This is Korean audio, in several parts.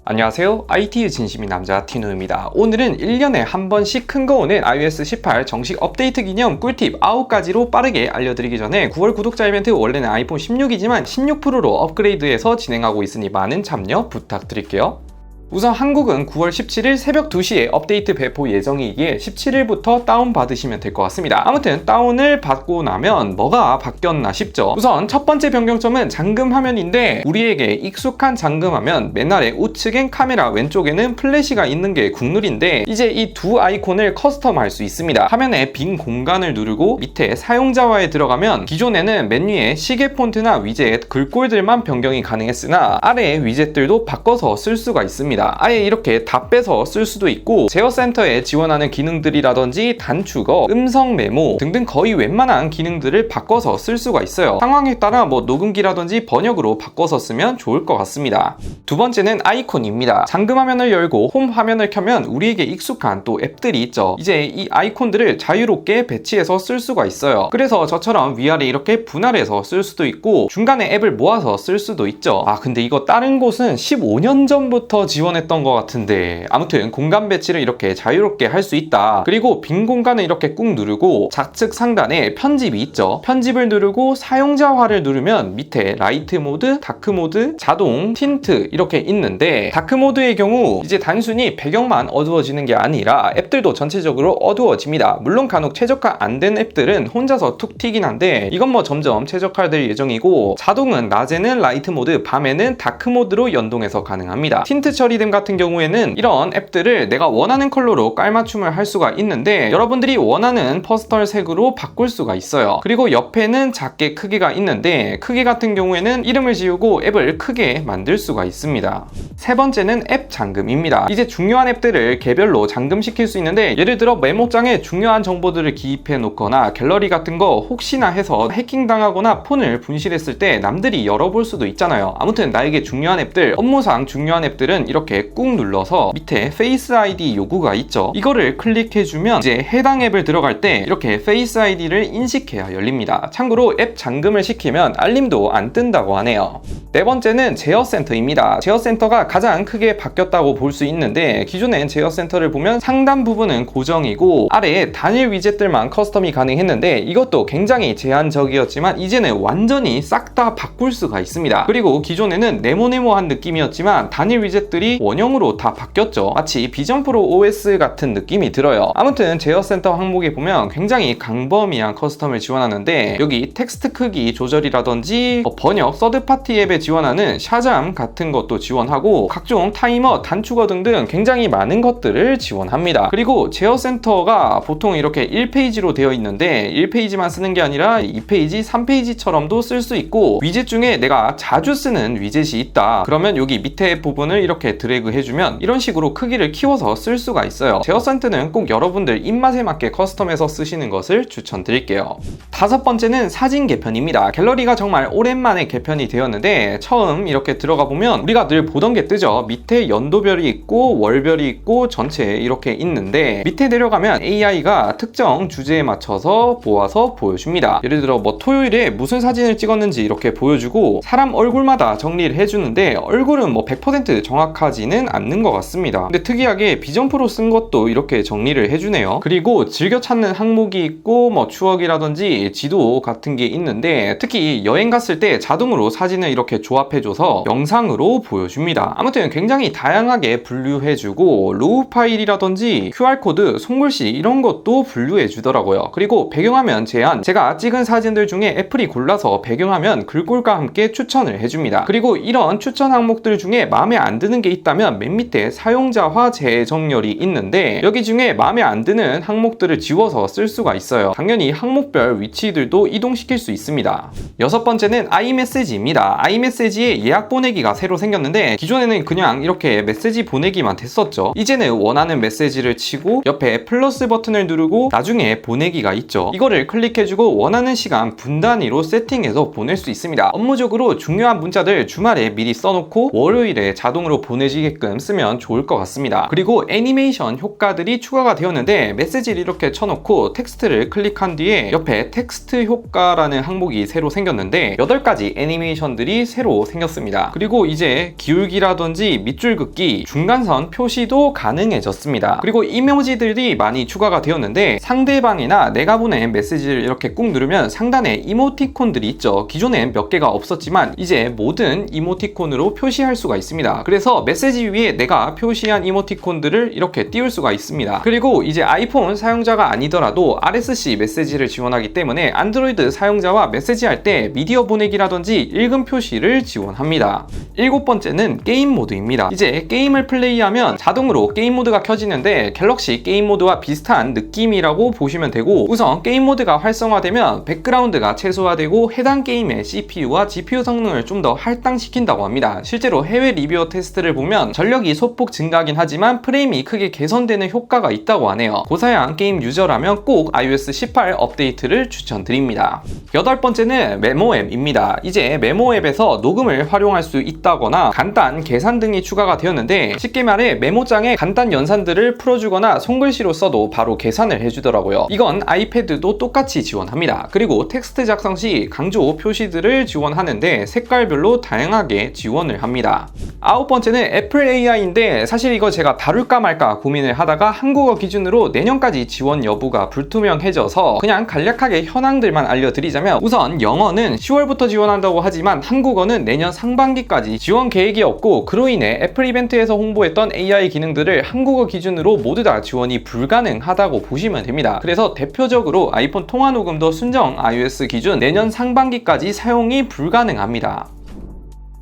안녕하세요. IT의 진심인 남자 티노입니다. 오늘은 1년에 한 번씩 큰 거 오는 iOS 18 정식 업데이트 기념 꿀팁 9가지로 빠르게 알려드리기 전에 9월 구독자 이벤트 원래는 아이폰 16이지만 16 프로로 업그레이드해서 진행하고 있으니 많은 참여 부탁드릴게요. 우선 한국은 9월 17일 새벽 2시에 업데이트 배포 예정이기에 17일부터 다운받으시면 될 것 같습니다. 아무튼 다운을 받고 나면 뭐가 바뀌었나 싶죠. 우선 첫 번째 변경점은 잠금 화면인데 우리에게 익숙한 잠금 화면 맨날에 우측엔 카메라 왼쪽에는 플래시가 있는 게 국룰인데 이제 이 두 아이콘을 커스텀할 수 있습니다. 화면에 빈 공간을 누르고 밑에 사용자화에 들어가면 기존에는 맨 위에 시계 폰트나 위젯, 글꼴들만 변경이 가능했으나 아래의 위젯들도 바꿔서 쓸 수가 있습니다. 아예 이렇게 다 빼서 쓸 수도 있고 제어센터에 지원하는 기능들이라든지 단축어, 음성 메모 등등 거의 웬만한 기능들을 바꿔서 쓸 수가 있어요. 상황에 따라 녹음기라든지 번역으로 바꿔서 쓰면 좋을 것 같습니다. 두 번째는 아이콘입니다. 잠금 화면을 열고 홈 화면을 켜면 우리에게 익숙한 또 앱들이 있죠. 이제 이 아이콘들을 자유롭게 배치해서 쓸 수가 있어요. 그래서 저처럼 위아래 이렇게 분할해서 쓸 수도 있고 중간에 앱을 모아서 쓸 수도 있죠. 근데 이거 다른 곳은 15년 전부터 지원했던 것 같은데 아무튼 공간 배치를 이렇게 자유롭게 할 수 있다. 그리고 빈 공간을 이렇게 꾹 누르고 좌측 상단에 편집이 있죠. 편집을 누르고 사용자화를 누르면 밑에 라이트 모드, 다크 모드, 자동, 틴트 이렇게 있는데 다크 모드의 경우 이제 단순히 배경만 어두워지는 게 아니라 앱들도 전체적으로 어두워집니다. 물론 간혹 최적화 안 된 앱들은 혼자서 툭 튀긴 한데 이건 점점 최적화될 예정이고 자동은 낮에는 라이트 모드, 밤에는 다크 모드로 연동해서 가능합니다. 틴트 처리됨 같은 경우에는 이런 앱들을 내가 원하는 컬러로 깔맞춤을 할 수가 있는데 여러분들이 원하는 퍼스널 색으로 바꿀 수가 있어요. 그리고 옆에는 작게 크기가 있는데 크기 같은 경우에는 이름을 지우고 앱을 크게 만들 수가 있습니다. 세 번째는 앱 잠금입니다. 이제 중요한 앱들을 개별로 잠금시킬 수 있는데 예를 들어 메모장에 중요한 정보들을 기입해 놓거나 갤러리 같은 거 혹시나 해서 해킹당하거나 폰을 분실했을 때 남들이 열어볼 수도 있잖아요. 아무튼 나에게 중요한 앱들, 업무상 중요한 앱들은 이렇게 꾹 눌러서 밑에 페이스 아이디 요구가 있죠. 이거를 클릭해주면 이제 해당 앱을 들어갈 때 이렇게 페이스 아이디를 인식해야 열립니다. 참고로 앱 잠금을 시키면 알림도 안 뜬다고 하네요. 네 번째는 제어센터입니다. 제어센터가 가장 크게 바뀌었다고 볼 수 있는데 기존엔 제어센터를 보면 상단 부분은 고정이고 아래에 단일 위젯들만 커스텀이 가능했는데 이것도 굉장히 제한적이었지만 이제는 완전히 싹 다 바꿀 수가 있습니다. 그리고 기존에는 네모네모한 느낌이었지만 단일 위젯들이 원형으로 다 바뀌었죠. 마치 비전 프로 OS 같은 느낌이 들어요. 아무튼 제어센터 항목에 보면 굉장히 광범위한 커스텀을 지원하는데 여기 텍스트 크기 조절이라든지 번역, 서드파티 앱에 지원하는 샤잠 같은 것도 지원하고 각종 타이머, 단축어 등등 굉장히 많은 것들을 지원합니다. 그리고 제어센터가 보통 이렇게 1페이지로 되어 있는데 1페이지만 쓰는 게 아니라 2페이지, 3페이지처럼도 쓸 수 있고 위젯 중에 내가 자주 쓰는 위젯이 있다. 그러면 여기 밑에 부분을 이렇게 드래그 해주면 이런 식으로 크기를 키워서 쓸 수가 있어요. 제어센터는 꼭 여러분들 입맛에 맞게 커스텀해서 쓰시는 것을 추천드릴게요. 다섯 번째는 사진 개편입니다. 갤러리가 정말 오랜만에 개편이 되었는데 처음 이렇게 들어가 보면 우리가 늘 보던 게 뜨죠. 밑에 연도별이 있고 월별이 있고 전체 이렇게 있는데 밑에 내려가면 AI가 특정 주제에 맞춰서 모아서 보여줍니다. 예를 들어 토요일에 무슨 사진을 찍었는지 이렇게 보여주고 사람 얼굴마다 정리를 해주는데 얼굴은 100% 정확하지는 않는 것 같습니다. 근데 특이하게 비전 프로 쓴 것도 이렇게 정리를 해주네요. 그리고 즐겨 찾는 항목이 있고 추억이라든지 지도 같은 게 있는데 특히 여행 갔을 때 자동으로 사진을 이렇게 조합해줘서 영상으로 보여줍니다. 아무튼 굉장히 다양하게 분류해주고 로우 파일이라든지 QR코드, 손글씨 이런 것도 분류해주더라고요. 그리고 배경화면 제한, 제가 찍은 사진들 중에 애플이 골라서 배경화면 글꼴과 함께 추천을 해줍니다. 그리고 이런 추천 항목들 중에 마음에 안 드는 게 있다면 맨 밑에 사용자화 재정렬이 있는데 여기 중에 마음에 안 드는 항목들을 지워서 쓸 수가 있어요. 당연히 항목별 위치들도 이동시킬 수 있습니다. 여섯 번째는 아이메시지입니다. 아이메시지에 예약 보내기가 새로 생겼는데 기존에는 그냥 이렇게 메시지 보내기만 됐었죠. 이제는 원하는 메시지를 치고 옆에 플러스 버튼을 누르고 나중에 보내기가 있죠. 이거를 클릭해주고 원하는 시간 분 단위로 세팅해서 보낼 수 있습니다. 업무적으로 중요한 문자들 주말에 미리 써놓고 월요일에 자동으로 보내지게끔 쓰면 좋을 것 같습니다. 그리고 애니메이션 효과들이 추가가 되었는데 메시지를 이렇게 쳐놓고 텍스트를 클릭한 뒤에 옆에 텍스트 효과라는 항목이 새로 생겼는데 8가지 애니메이션들이 새로 생겼습니다. 그리고 이제 기울기라든지 밑줄 긋기, 중간선 표시도 가능해졌습니다. 그리고 이모지들이 많이 추가가 되었는데 상대방이나 내가 보낸 메시지를 이렇게 꾹 누르면 상단에 이모티콘들이 있죠. 기존엔 몇 개가 없었지만 이제 모든 이모티콘으로 표시할 수가 있습니다. 그래서 메시지 위에 내가 표시한 이모티콘들을 이렇게 띄울 수가 있습니다. 그리고 이제 아이폰 사용자가 아니더라도 RSC 메시지를 지원하기 때문에 안드로이드 사용자와 메시지할 때 미디어 보내기라든지 읽음 표시를 지원합니다. 7번째는 게임 모드입니다. 이제 게임을 플레이하면 자동으로 게임 모드가 켜지는데 갤럭시 게임 모드와 비슷한 느낌이라고 보시면 되고, 우선 게임 모드가 활성화되면 백그라운드가 최소화되고 해당 게임의 CPU와 GPU 성능을 좀 더 할당시킨다고 합니다. 실제로 해외 리뷰어 테스트를 보면 전력이 소폭 증가하긴 하지만 프레임이 크게 개선되는 효과가 있다고 하네요. 고사양 게임 유저라면 꼭 iOS 18 업데이트를 추천드립니다. 8번째는 메모 앱입니다. 이제 메모 앱에서 녹음을 활용할 수 있다거나 간단 계산 등이 추가가 되었는데, 쉽게 말해 메모장에 간단 연산들을 풀어주거나 손글씨로 써도 바로 계산을 해주더라고요. 이건 아이패드도 똑같이 지원합니다. 그리고 텍스트 작성 시 강조 표시들을 지원하는데 색깔별로 다양하게 지원을 합니다. 9번째는 애플 AI인데 사실 이거 제가 다룰까 말까 고민을 하다가 한국어 기준으로 내년까지 지원 여부가 불투명해져서 그냥 간략하게 현황들만 알려드리자면, 우선 영어는 10월부터 지원한다고 하지만 한국어는 내년 상반기까지 지원 계획이 없고, 그로 인해 애플 이벤트에서 홍보했던 AI 기능들을 한국어 기준으로 모두 다 지원이 불가능하다고 보시면 됩니다. 그래서 대표적으로 아이폰 통화 녹음도 순정 iOS 기준 내년 상반기까지 사용이 불가능합니다.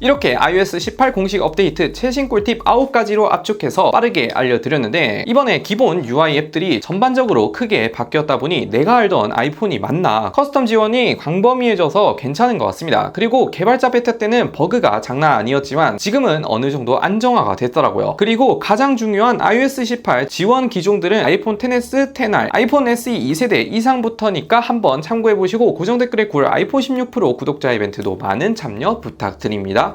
이렇게 iOS 18 공식 업데이트 최신 꿀팁 9가지로 압축해서 빠르게 알려드렸는데, 이번에 기본 UI 앱들이 전반적으로 크게 바뀌었다 보니 내가 알던 아이폰이 맞나, 커스텀 지원이 광범위해져서 괜찮은 것 같습니다. 그리고 개발자 베타 때는 버그가 장난 아니었지만 지금은 어느 정도 안정화가 됐더라고요. 그리고 가장 중요한 iOS 18 지원 기종들은 아이폰 XS, XR, 아이폰 SE 2세대 이상부터니까 한번 참고해보시고, 고정 댓글에 굴 아이폰 16 프로 구독자 이벤트도 많은 참여 부탁드립니다.